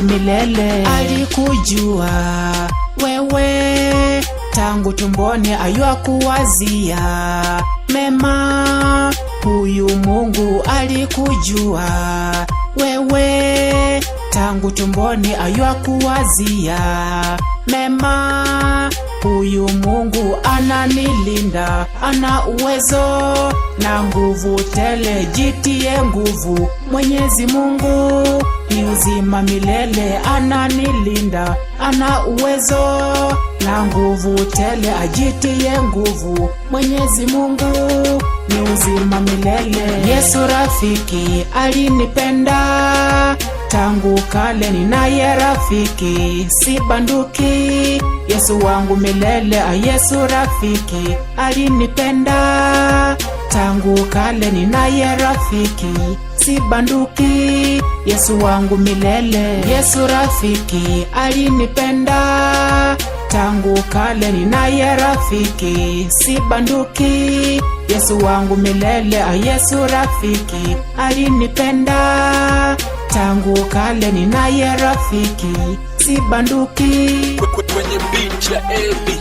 milele. Alikujua wewe tangu tumboni, ayua kuwazia mema. Huyu Mungu alikujua wewe tangu tumboni, ayua kuwazia mema. Huyu Mungu ananilinda, ana uwezo na nguvu tele, jitie nguvu. Mwenyezi Mungu ni uzima milele, ananilinda, ana uwezo na nguvu tele, ajitie nguvu. Mwenyezi Mungu ni uzima milele. Yesu rafiki alinipenda tangu kale, ninaye rafiki si banduki. Yesu wangu milele, Yesu rafiki alinipenda tangu kale, ninaye rafiki si banduki. Yesu wangu milele. Yesu rafiki alinipenda tangu kale, ninaye rafiki si banduki. Yesu wangu milele, Yesu rafiki alinipenda tangu kale, ninaye rafiki si banduki. Kwenye beat ya Eli